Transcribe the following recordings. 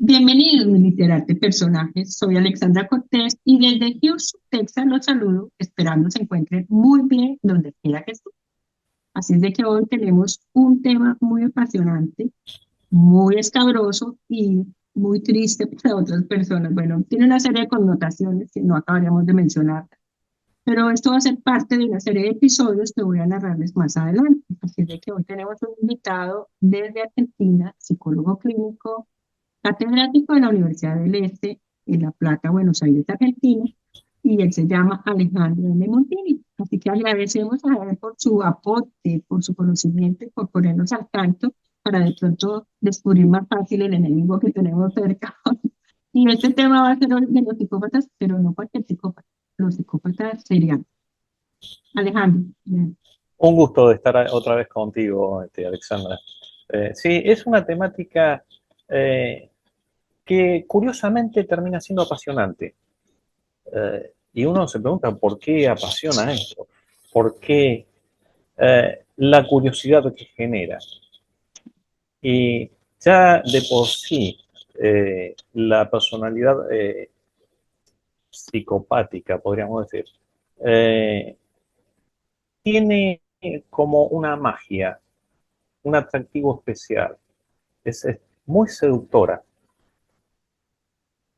Bienvenidos, mi literate personajes. Soy Alexandra Cortés y desde Houston, Texas, los saludo, esperando se encuentren muy bien donde quiera que estén. Así es de que hoy tenemos un tema muy apasionante, muy escabroso y muy triste para otras personas. Bueno, tiene una serie de connotaciones que no acabaríamos de mencionar, pero esto va a ser parte de una serie de episodios que voy a narrarles más adelante. Así es de que hoy tenemos un invitado desde Argentina, psicólogo clínico, catedrático de la Universidad del Este en La Plata, Buenos Aires, Argentina, y él se llama Alejandro M. Montini. Así que agradecemos a él por su aporte, por su conocimiento y por ponernos al tanto para de pronto descubrir más fácil el enemigo que tenemos cerca. Y este tema va a ser hoy de los psicópatas, pero no cualquier psicópata, los psicópatas seriales. Alejandro. Un gusto de estar otra vez contigo, Alexandra. Sí, es una temática eh, que curiosamente termina siendo apasionante. Y uno se pregunta por qué apasiona esto, por qué la curiosidad que genera. Y ya de por sí, la personalidad psicopática, podríamos decir, eh, tiene como una magia, un atractivo especial. Es muy seductora.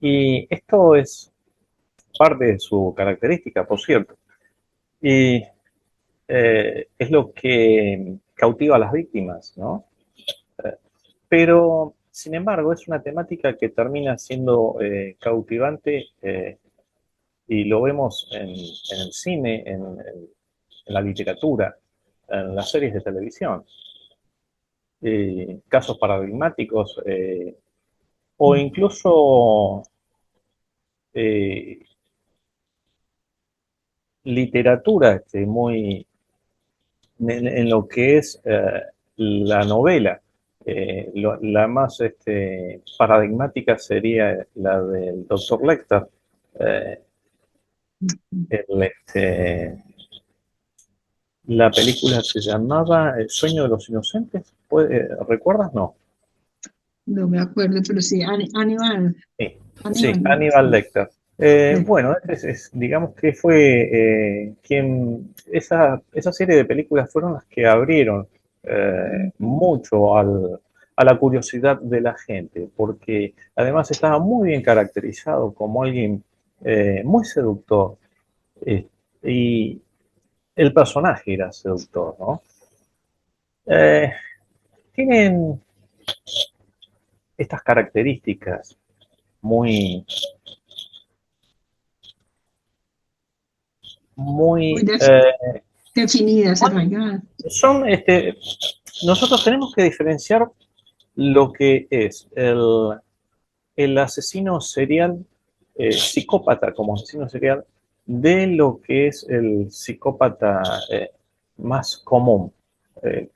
Y esto es parte de su característica, por cierto. Y es lo que cautiva a las víctimas, ¿no? Pero, sin embargo, es una temática que termina siendo cautivante y lo vemos en el cine, en la literatura, en las series de televisión. Casos paradigmáticos o incluso eh, literatura muy en lo que es la novela. La más paradigmática sería la del Doctor Lecter. Eh, el, la película se llamaba El sueño de los inocentes. ¿Recuerdas? No. No me acuerdo, pero sí, Aníbal, Sí, sí, Aníbal, ¿no? Aníbal Sí. Lecter. Bueno, digamos que fue quien, esa serie de películas fueron las que abrieron mucho a la curiosidad de la gente, porque además estaba muy bien caracterizado como alguien muy seductor, eh, y el personaje era seductor, ¿no? Eh, Tienen estas características muy, Muy muy definidas, arraigadas. son, nosotros tenemos que diferenciar lo que es el asesino serial, psicópata como asesino serial, de lo que es el psicópata más común,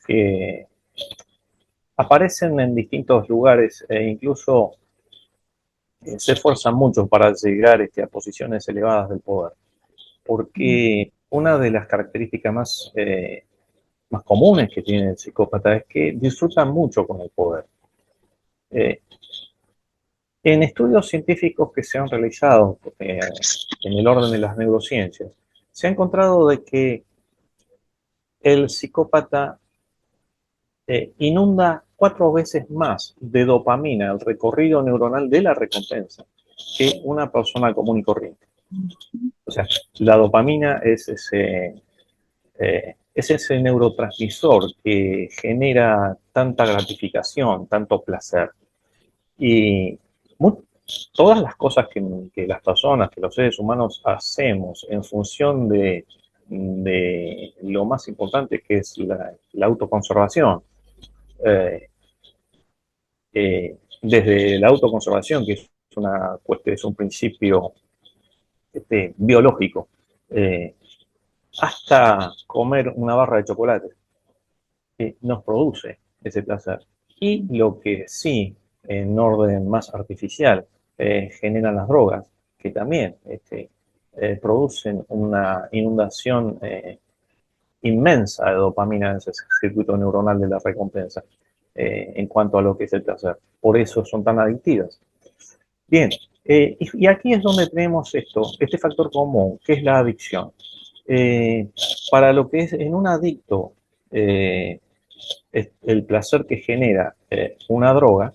que aparecen en distintos lugares e incluso se esfuerzan mucho para llegar a posiciones elevadas del poder. Porque una de las características más comunes que tiene el psicópata es que disfrutan mucho con el poder. Eh, en estudios científicos que se han realizado en el orden de las neurociencias, se ha encontrado de que el psicópata inunda 4 veces más de dopamina el recorrido neuronal de la recompensa que una persona común y corriente. O sea, la dopamina es ese neurotransmisor que genera tanta gratificación, tanto placer. Y todas las cosas que las personas, que los seres humanos hacemos en función de lo más importante que es la autoconservación, eh, desde la autoconservación, que es una cuestión, es un principio biológico, eh, hasta comer una barra de chocolate, nos produce ese placer. Y lo que sí, en orden más artificial, generan las drogas, que también producen una inundación inmensa de dopamina en ese circuito neuronal de la recompensa en cuanto a lo que es el placer. Por eso son tan adictivas. Bien, y aquí es donde tenemos este factor común, que es la adicción. Eh, para lo que es en un adicto, el placer que genera una droga,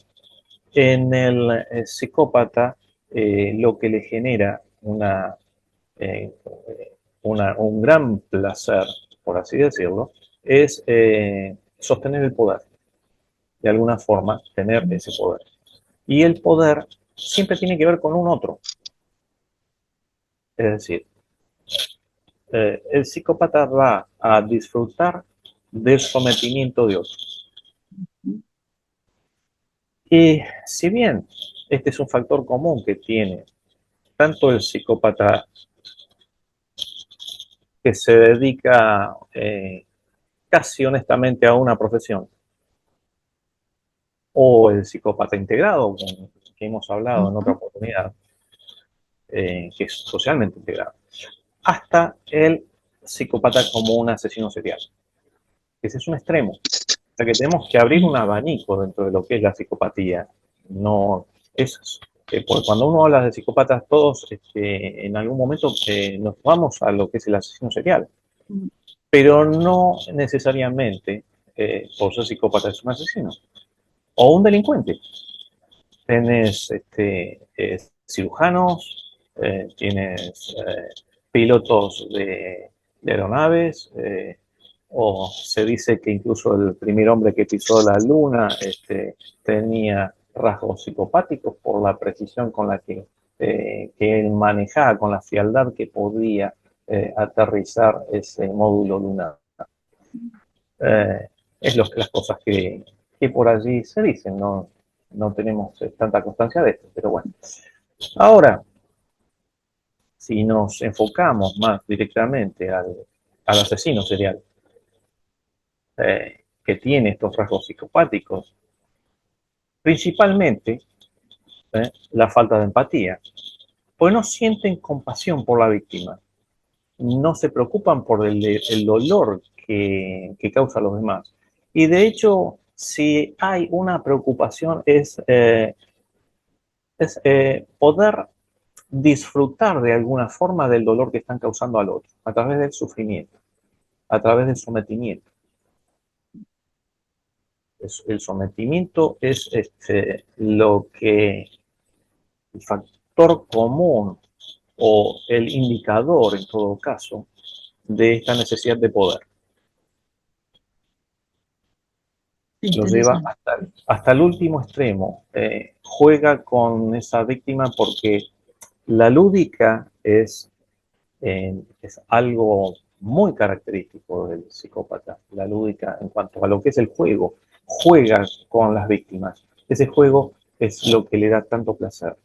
en el psicópata lo que le genera eh, un gran placer, por así decirlo, es sostener el poder, de alguna forma, tener ese poder. Y el poder siempre tiene que ver con un otro. Es decir, el psicópata va a disfrutar del sometimiento de otros. Y si bien este es un factor común que tiene tanto el psicópata que se dedica casi honestamente a una profesión, o el psicópata integrado, que hemos hablado en otra oportunidad, que es socialmente integrado, hasta el psicópata como un asesino serial. Ese es un extremo. O sea que tenemos que abrir un abanico dentro de lo que es la psicopatía. No es porque cuando uno habla de psicópatas, todos en algún momento nos vamos a lo que es el asesino serial, pero no necesariamente por ser psicópata es un asesino o un delincuente. Tienes cirujanos, tienes pilotos de aeronaves, o se dice que incluso el primer hombre que pisó la luna tenía rasgos psicopáticos por la precisión con la que él manejaba, con la frialdad que podía aterrizar ese módulo lunar. Eh, es las cosas que por allí se dicen, no tenemos tanta constancia de esto, pero bueno. Ahora, si nos enfocamos más directamente al asesino serial, que tiene estos rasgos psicopáticos, principalmente la falta de empatía, pues no sienten compasión por la víctima, no se preocupan por el dolor que causa a los demás. Y de hecho, si hay una preocupación es poder disfrutar de alguna forma del dolor que están causando al otro, a través del sufrimiento, a través del sometimiento. El sometimiento es lo que el factor común o el indicador, en todo caso, de esta necesidad de poder. Lo lleva Interesante. hasta el último extremo. Juega con esa víctima porque la lúdica es algo muy característico del psicópata. La lúdica, en cuanto a lo que es el juego, juega con las víctimas. Ese juego es lo que le da tanto placer.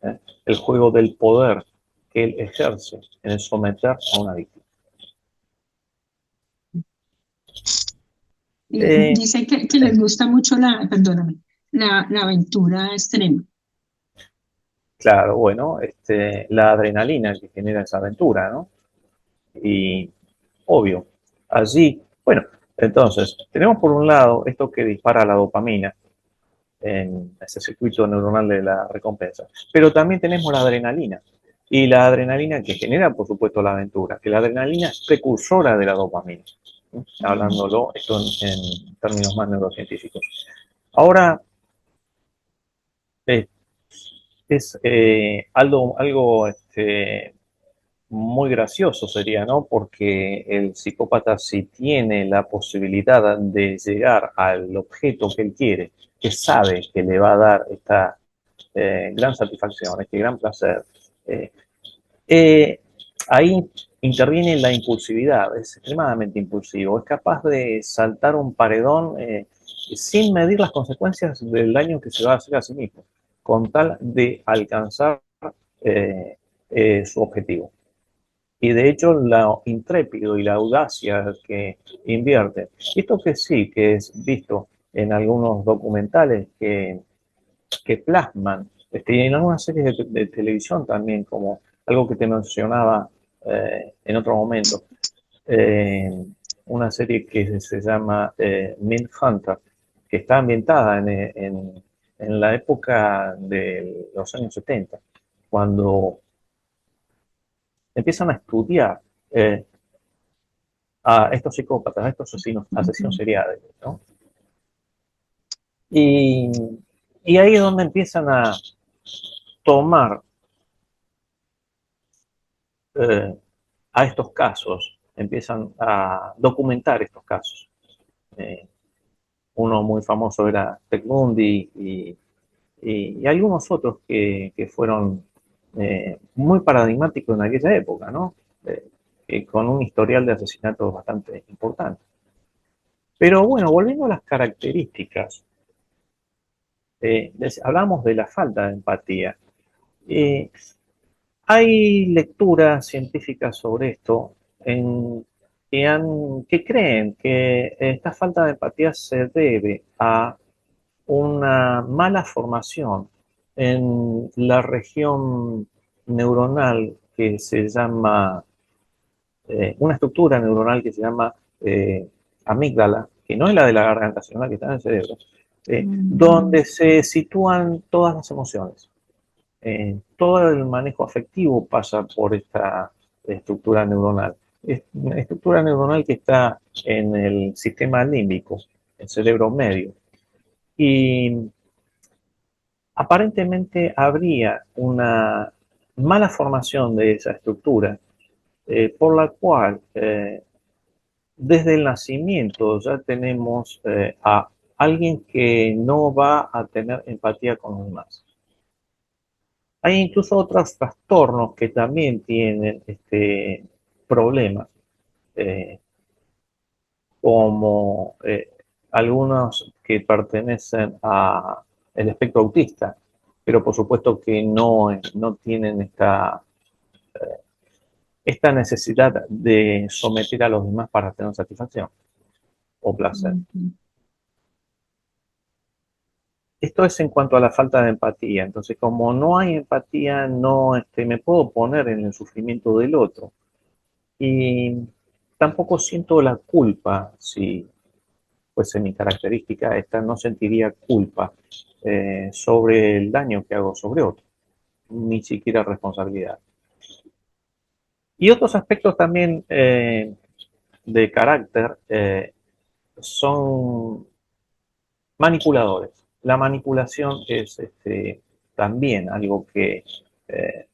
¿eh? El juego del poder que él ejerce en el someter a una víctima. Eh, Dice que les gusta mucho perdóname, la aventura extrema. claro, bueno, la adrenalina que genera esa aventura, ¿no? Y obvio, allí, bueno, entonces, tenemos por un lado esto que dispara la dopamina en ese circuito neuronal de la recompensa, pero también tenemos la adrenalina. Y la adrenalina que genera, por supuesto, la aventura, que la adrenalina es precursora de la dopamina, ¿sí? Hablándolo esto en términos más neurocientíficos. Ahora, eh, es algo muy gracioso sería, ¿no? Porque el psicópata, si tiene la posibilidad de llegar al objeto que él quiere, que sabe que le va a dar esta gran satisfacción, este gran placer, eh, eh, ahí interviene la impulsividad, es extremadamente impulsivo, es capaz de saltar un paredón sin medir las consecuencias del daño que se va a hacer a sí mismo, con tal de alcanzar su objetivo. Y de hecho, lo intrépido y la audacia que invierte, esto que sí, que es visto en algunos documentales que plasman, y en algunas series de televisión también, como algo que te mencionaba en otro momento, eh, una serie que se llama Mindhunter, que está ambientada en en la época de los años 70, cuando empiezan a estudiar a estos psicópatas, a estos asesinos seriales, ¿no? Y, y ahí es donde empiezan a tomar a estos casos, empiezan a documentar estos casos. Uno muy famoso era Ted Bundy y algunos otros que fueron muy paradigmáticos en aquella época, ¿no? Con un historial de asesinatos bastante importante. Pero bueno, volviendo a las características, hablamos de la falta de empatía. Eh, Hay lecturas científicas sobre esto que creen que esta falta de empatía se debe a una mala formación en la región neuronal que se llama, una estructura neuronal que se llama amígdala, que no es la de la garganta, sino la que está en el cerebro, donde se sitúan todas las emociones. Todo el manejo afectivo pasa por esta estructura neuronal. Es una estructura neuronal que está en el sistema límbico, el cerebro medio. Y aparentemente habría una mala formación de esa estructura, por la cual desde el nacimiento ya tenemos a alguien que no va a tener empatía con los demás. Hay incluso otros trastornos que también tienen este problema, eh, como algunos que pertenecen al espectro autista, pero por supuesto que no tienen esta necesidad de someter a los demás para tener satisfacción o placer. Esto es en cuanto a la falta de empatía. Entonces, como no hay empatía, no me puedo poner en el sufrimiento del otro. Y tampoco siento la culpa, si fuese mi característica esta, no sentiría culpa sobre el daño que hago sobre otro, ni siquiera responsabilidad. Y otros aspectos también de carácter son manipuladores. La manipulación es también algo que eh,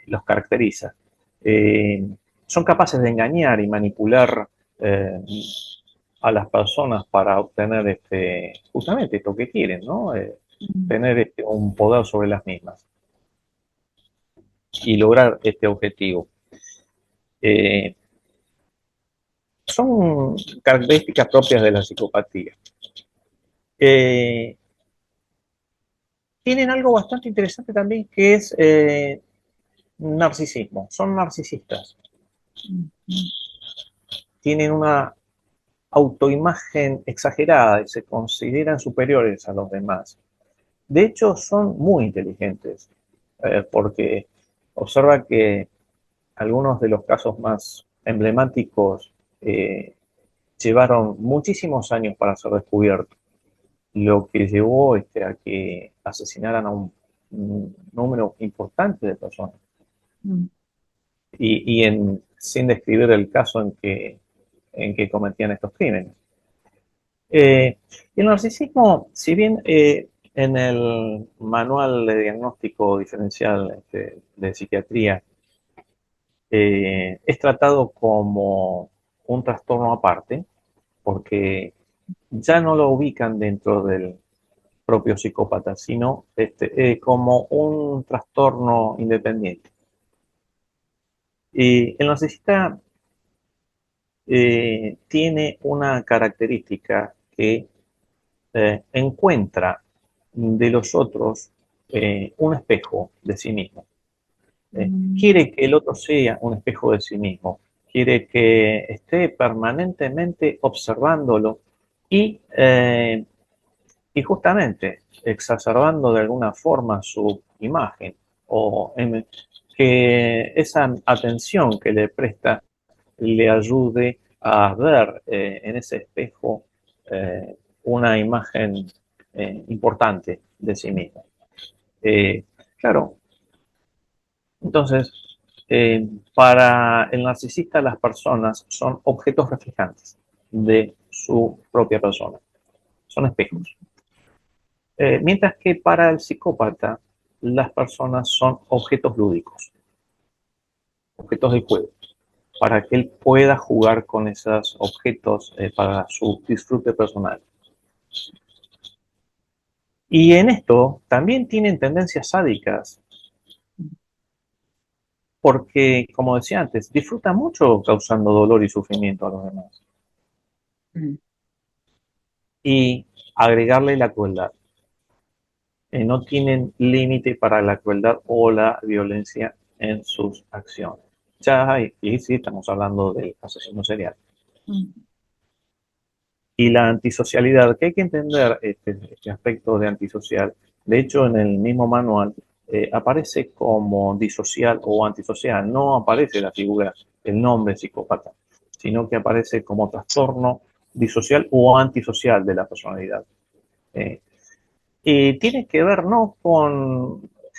los caracteriza. Son capaces de engañar y manipular a las personas para obtener justamente esto que quieren, ¿no? Tener un poder sobre las mismas y lograr este objetivo. Son características propias de la psicopatía. Tienen algo bastante interesante también que es narcisismo. Son narcisistas. Tienen una autoimagen exagerada y se consideran superiores a los demás. De hecho, son muy inteligentes, porque observa que algunos de los casos más emblemáticos llevaron muchísimos años para ser descubiertos, lo que llevó a que asesinaran a un número importante de personas. Sin describir el caso en que cometían estos crímenes. Y el narcisismo, si bien en el manual de diagnóstico diferencial de psiquiatría es tratado como un trastorno aparte, porque ya no lo ubican dentro del propio psicópata, sino como un trastorno independiente. Y el narcisista tiene una característica que encuentra de los otros un espejo de sí mismo. Quiere que el otro sea un espejo de sí mismo, quiere que esté permanentemente observándolo y justamente exacerbando de alguna forma su imagen o que esa atención que le presta le ayude a ver en ese espejo una imagen importante de sí mismo. Claro, entonces, para el narcisista las personas son objetos reflejantes de su propia persona, son espejos. Mientras que para el psicópata las personas son objetos lúdicos, objetos de juego, para que él pueda jugar con esos objetos para su disfrute personal. Y en esto también tienen tendencias sádicas, porque, como decía antes, disfruta mucho causando dolor y sufrimiento a los demás. Mm. Y agregarle la crueldad. No tienen límite para la crueldad o la violencia en sus acciones. Y sí, estamos hablando del asesino serial. Mm. Y la antisocialidad, que hay que entender este aspecto de antisocial. De hecho, en el mismo manual aparece como disocial o antisocial. No aparece la figura, el nombre psicópata, sino que aparece como trastorno disocial o antisocial de la personalidad. Y tiene que ver, ¿no?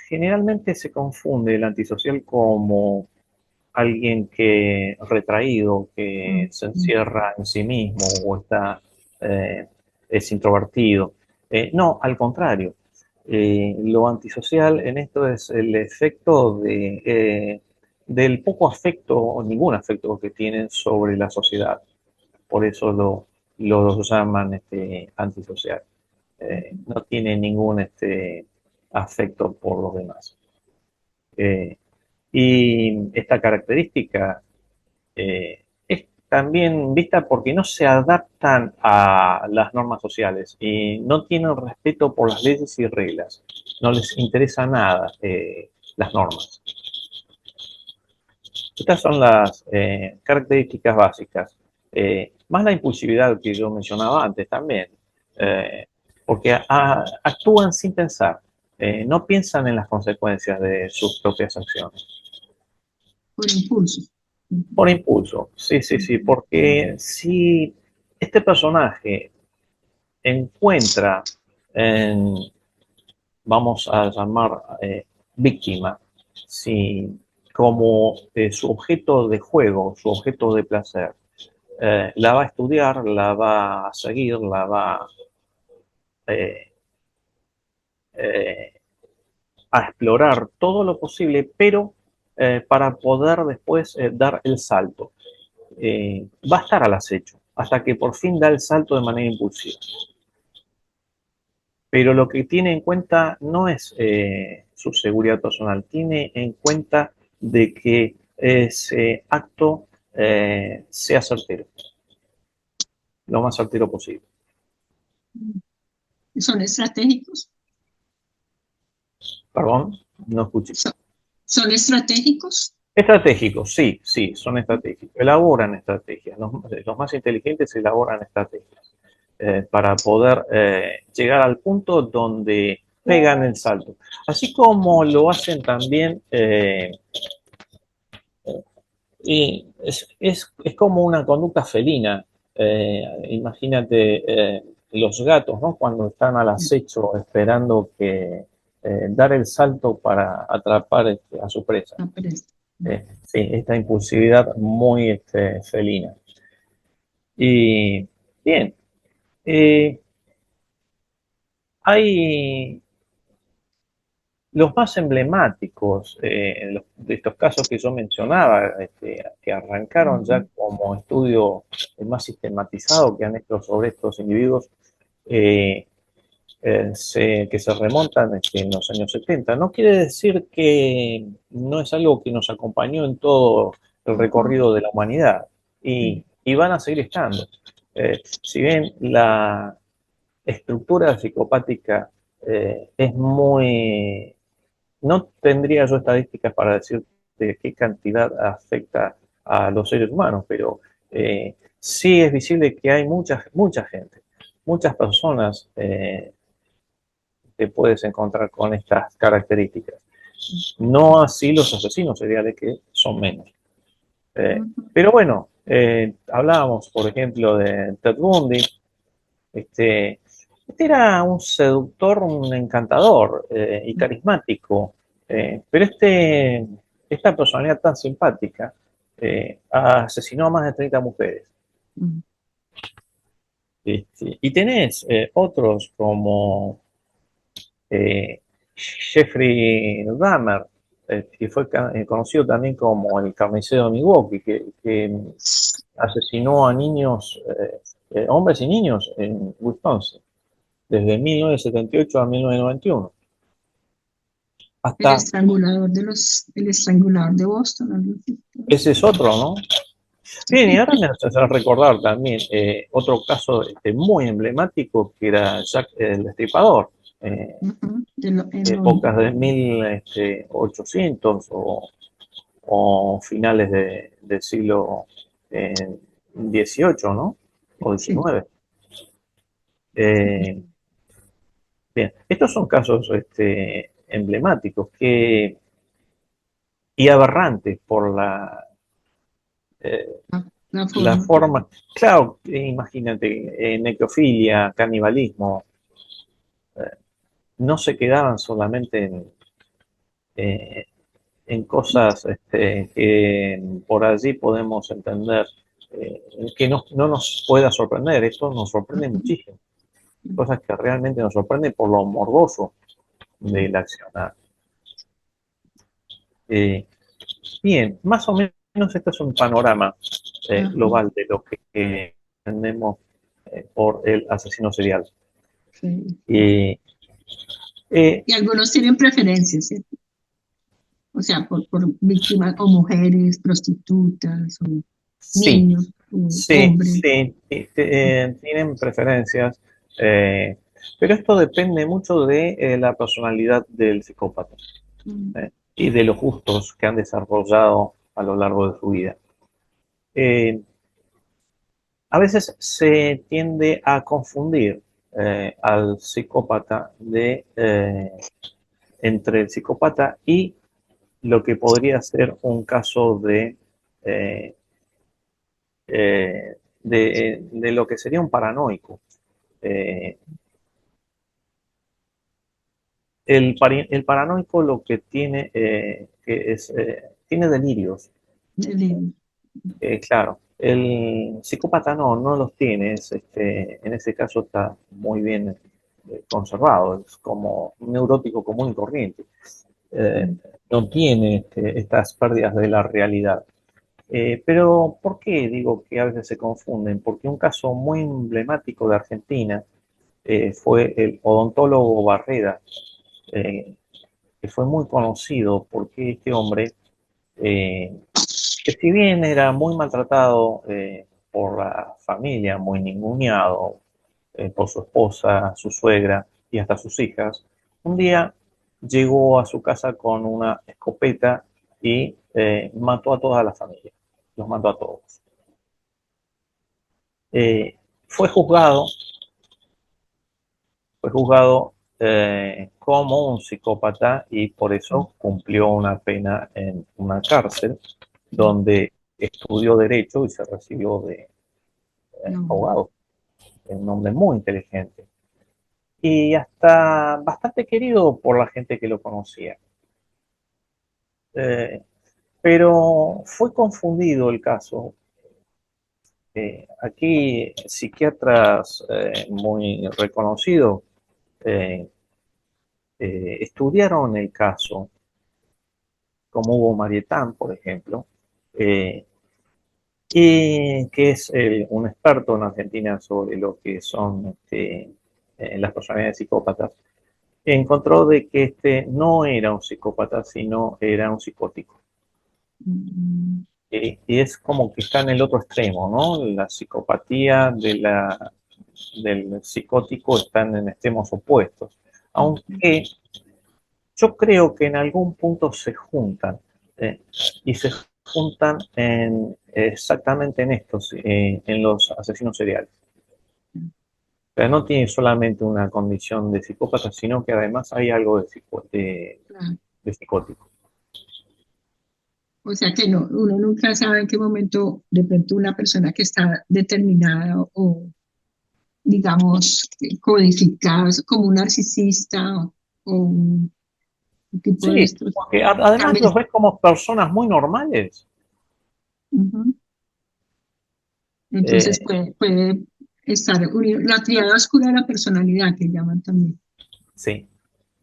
Generalmente se confunde el antisocial como alguien que retraído, que Mm. se Mm. encierra en sí mismo o eh, es introvertido. No, al contrario. Lo antisocial en esto es el efecto del poco afecto o ningún afecto que tienen sobre la sociedad. Por eso lo llaman antisocial. No tiene ningún afecto por los demás. Eh, y esta característica es también vista porque no se adaptan a las normas sociales y no tienen respeto por las leyes y reglas. No les interesa nada las normas. Estas son las características básicas. Más la impulsividad que yo mencionaba antes también. Eh, Porque actúan sin pensar. No piensan en las consecuencias de sus propias acciones. Por impulso. Por impulso, sí, sí, sí, porque si este personaje encuentra en, vamos a llamar víctima, si como su objeto de juego, su objeto de placer, la va a estudiar, la va a seguir, la va eh, eh, a explorar todo lo posible, pero para poder después dar el salto. Va a estar al acecho hasta que por fin da el salto de manera impulsiva. Pero lo que tiene en cuenta no es su seguridad personal, tiene en cuenta de que ese acto sea certero, lo más certero posible. Son estratégicos. Perdón, no escuché. Son estratégicos. Estratégicos, sí, sí, son estratégicos. Elaboran estrategias. Los más inteligentes elaboran estrategias para poder llegar al punto donde pegan el salto. Así como lo hacen también, y es como una conducta felina. Imagínate los gatos, ¿no? Cuando están al acecho esperando que dar el salto para atrapar a su presa. Sí, esta impulsividad muy felina. Y bien, eh, hay los más emblemáticos de estos casos que yo mencionaba, que arrancaron ya como estudio más sistematizado que han hecho sobre estos individuos, eh, que se remontan en los años 70. No quiere decir que no es algo que nos acompañó en todo el recorrido de la humanidad y van a seguir estando. Si bien la estructura psicopática es muy... No tendría yo estadísticas para decir de qué cantidad afecta a los seres humanos, pero sí es visible que hay mucha gente, muchas personas te puedes encontrar con estas características. No así los asesinos seriales, que son menos. Pero bueno, hablábamos, por ejemplo, de Ted Bundy. Este era un seductor, un encantador y carismático, pero esta personalidad tan simpática asesinó a más de 30 mujeres. Mm. Y tenés otros como Jeffrey Dahmer, que fue conocido también como el carnicero de Milwaukee, que asesinó a niños, hombres y niños en Wisconsin, desde 1978 a 1991. El Hasta estrangulador el estrangulador de Boston, algo así. ese es otro, ¿no? Bien, y ahora me hace recordar también otro caso muy emblemático que era Jack el Destripador. Ujú, en Épocas Londres. de 1800 o finales del siglo XVIII, ¿no? O Sí. XIX. Eh, bien, estos son casos emblemáticos y aberrantes por eh, La la forma. forma. Claro, imagínate, necrofilia, canibalismo, no se quedaban solamente eh, en cosas que por allí podemos entender, que no nos pueda sorprender. Esto nos sorprende Ujú, muchísimo. Cosas que realmente nos sorprenden por lo morboso de la acción. Eh, Bien, más o menos esto es un panorama ajá, global de lo que entendemos por el asesino serial. sí. Y, eh, Y algunos tienen preferencias, ¿cierto? O sea, por víctimas o mujeres, prostitutas, o sí, niños, o sí, hombres. sí, tienen preferencias, eh, pero esto depende mucho de la personalidad del psicópata Mm, y de los gustos que han desarrollado a lo largo de su vida. Eh, a veces se tiende a confundir al psicópata entre el psicópata y lo que podría ser un caso eh, de lo que sería un paranoico. Eh, el paranoico lo que tiene, tiene delirios. el- Claro, el psicópata no los tiene, en ese caso está muy bien conservado, es como un neurótico común y corriente. Eh, mm, no tiene estas pérdidas de la realidad. Pero, ¿por qué digo que a veces se confunden? Porque un caso muy emblemático de Argentina fue el odontólogo Barreda, eh, que fue muy conocido porque este hombre, eh, que si bien era muy maltratado por la familia, muy ninguneado por su esposa, su suegra y hasta sus hijas, un día llegó a su casa con una escopeta y mató a toda la familia, los mató a todos. Eh, fue juzgado, fue juzgado como un psicópata y por mm, eso cumplió una pena en una cárcel mm, donde estudió derecho y se recibió de no. abogado. Es un hombre muy inteligente y hasta bastante querido por la gente que lo conocía. Eh, pero fue confundido el caso. Aquí psiquiatras muy reconocidos eh, estudiaron el caso, como Hugo Marietán, por ejemplo, eh, y que es un experto en Argentina sobre lo que son las personalidades psicópatas, encontró de que este no era un psicópata, sino era un psicótico. Mm, Y es como que está en el otro extremo, ¿no? La psicopatía del psicótico están en extremos opuestos. mm, Aunque yo creo que en algún punto se juntan, ¿eh? Y se juntan exactamente en estos, en los asesinos seriales. mm, O sea, no tiene solamente una condición de psicópata, sino que además hay algo claro. de psicótico. O sea que no, uno nunca sabe en qué momento de pronto una persona que está determinada digamos, codificadas como un narcisista o un tipo de Sí, estos. porque además También, los ves como personas muy normales. ujú. Entonces Eh, puede estar unido. La triada oscura de la personalidad que llaman también. sí,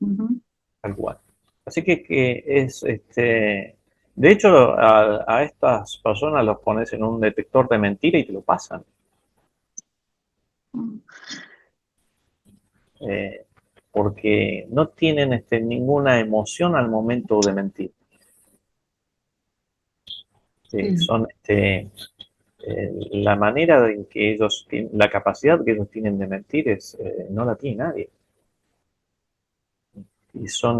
Ujú. tal cual. Así que es, de hecho, a estas personas los pones en un detector de mentira y te lo pasan. eh, Porque no tienen ninguna emoción al momento de mentir. Sí. Son la manera en que ellos tienen, la capacidad que ellos tienen de mentir no la tiene nadie. Y son,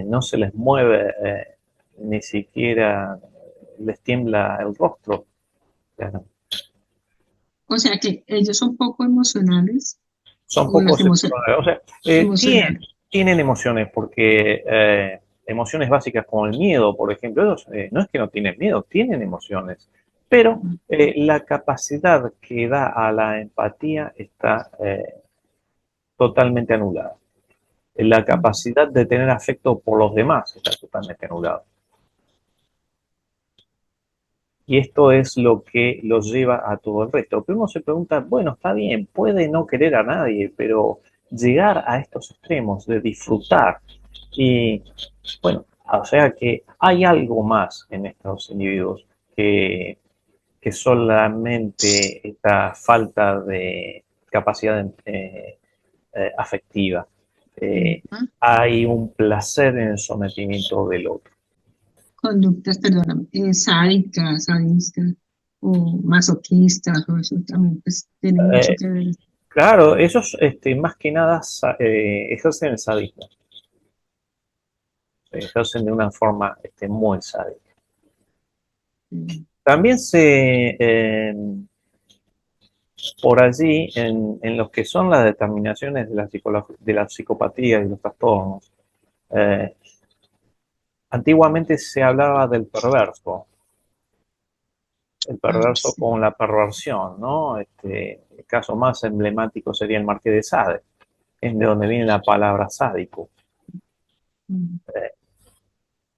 no se les mueve, ni siquiera les tiembla el rostro. O sea, O sea que ellos son poco emocionales son o las pocos emociones emocionales. O sea, emocionales. tienen emociones porque emociones básicas como el miedo, por ejemplo, ellos no es que no tienen miedo, tienen emociones, pero la capacidad que da a la empatía está totalmente anulada. La capacidad de tener afecto por los demás está totalmente anulada. Y esto es lo que los lleva a todo el resto. Pero uno se pregunta, bueno, está bien, puede no querer a nadie, pero llegar a estos extremos de disfrutar y, bueno, o sea que hay algo más en estos individuos que solamente esta falta de capacidad afectiva. Eh, Ujú. Hay un placer en el sometimiento del otro. Conductas, perdóname, sádicas, sadistas o masoquistas, o eso también pues tiene mucho Eh, que ver. Claro, ellos más que nada ejercen el sadismo, ejercen de una forma muy sádica. También por allí, en lo que son las determinaciones de de la psicopatía y los trastornos, eh, antiguamente se hablaba del perverso, el Ah, perverso sí. con la perversión, ¿no? El caso más emblemático sería el Marqués de Sade, es de donde viene la palabra sádico. Mm.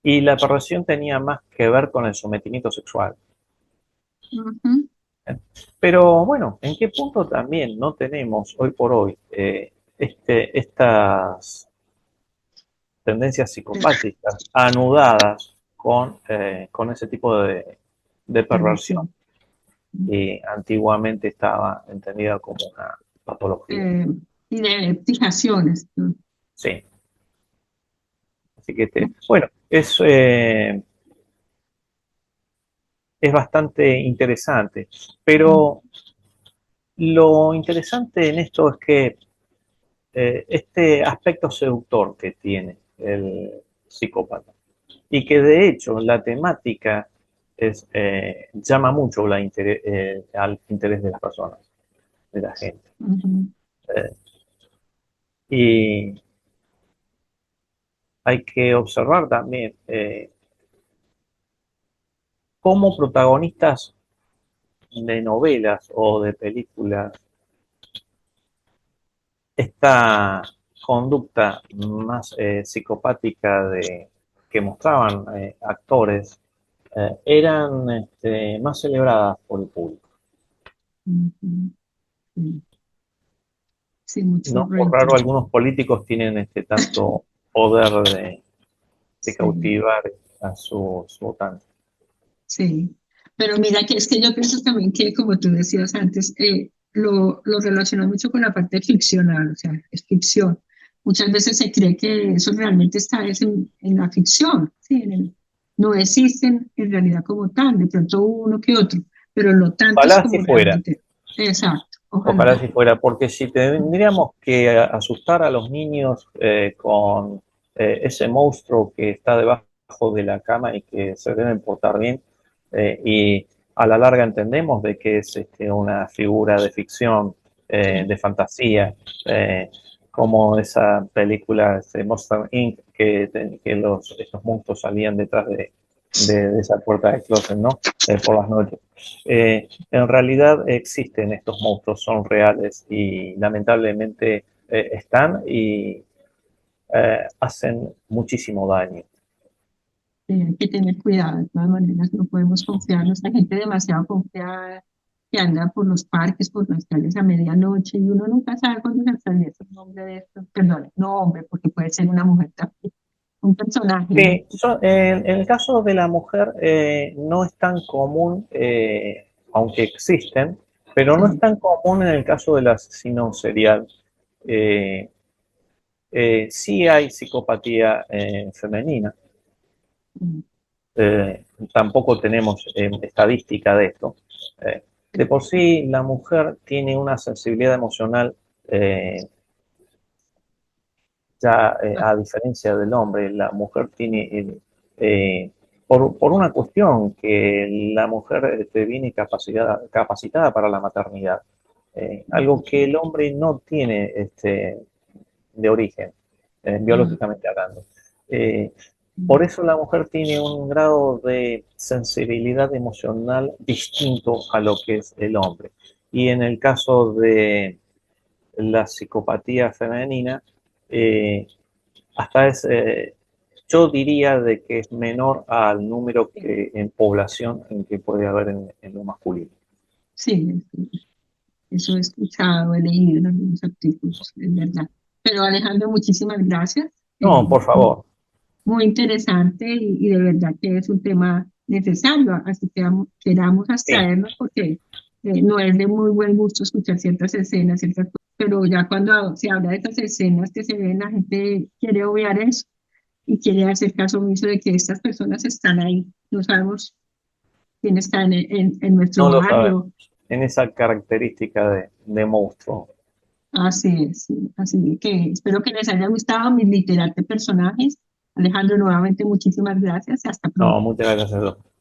Y la perversión tenía más que ver con el sometimiento sexual. Ujú. Pero bueno, ¿en qué punto también no tenemos hoy por hoy estas tendencias psicopáticas anudadas con ese tipo de perversión Perversión. que antiguamente estaba entendida como una patología? Eh, y de fijaciones, ¿no? Sí, así que bueno, es bastante interesante, pero lo interesante en esto es que este aspecto seductor que tiene el psicópata y que de hecho la temática llama mucho al interés de las personas, de la gente. Ujú. Eh, y hay que observar también cómo protagonistas de novelas o de películas esta conducta más psicopática que mostraban actores eran más celebradas por el público. Ujú. Sí, sí, mucho No por raro rating. algunos políticos tienen tanto poder de Sí, cautivar a sus votantes. sí. Pero mira que es que yo pienso también que, como tú decías antes, lo relaciona mucho con la parte ficcional, o sea, es ficción. Muchas veces se cree que eso realmente está es en la ficción, ¿sí? No existen en realidad como tal, de pronto uno que otro, pero no tantos Ojalá si como fuera, realmente. Exacto, ojalá. ojalá si fuera, porque si tendríamos que asustar a los niños con ese monstruo que está debajo de la cama y que se deben portar bien, y a la larga entendemos de que es una figura de ficción, Sí. de fantasía, como esa película Monster Inc., que estos monstruos salían detrás de esa puerta de closet, ¿no? Por las noches. En realidad existen estos monstruos, son reales y lamentablemente están y hacen muchísimo daño. Hay que tener cuidado, de todas maneras, no podemos confiar, nuestra gente demasiado confiada, que anda por los parques, por las calles a medianoche, y uno nunca sabe cuándo se atraviesa un hombre de estos, perdón, no hombre, porque puede ser una mujer también, un personaje, ¿no? En el caso de la mujer no es tan común, aunque existen, pero no es Sí, tan común en el caso del asesino serial. Eh, sí hay psicopatía femenina. mm, Tampoco tenemos estadística de esto. Eh, de por sí, la mujer tiene una sensibilidad emocional eh, ya ah, a diferencia del hombre. La mujer tiene, por una cuestión que la mujer viene capacitada para la maternidad, algo que el hombre no tiene de origen, ah, biológicamente hablando. Eh, mm, por eso la mujer tiene un grado de sensibilidad emocional distinto a lo que es el hombre. Y en el caso de la psicopatía femenina, eh, hasta es, yo diría de que es menor al número sí, que en población en que puede haber en lo masculino. sí, eso he escuchado, he leído en algunos artículos, es verdad. Pero Alejandro, muchísimas gracias. No, por favor. Muy interesante y de verdad que es un tema necesario, así que queramos Sí, abstraernos porque no es de muy buen gusto escuchar ciertas escenas, ciertas cosas, pero ya cuando se habla de estas escenas que se ven, la gente quiere obviar eso y quiere hacer caso omiso de que estas personas están ahí. No sabemos quién está en nuestro no lo sabemos. barrio. En esa característica de monstruo. Así es, sí. Así que espero que les haya gustado mis literatos personajes. Alejandro, nuevamente muchísimas gracias y hasta No, pronto. muchas gracias.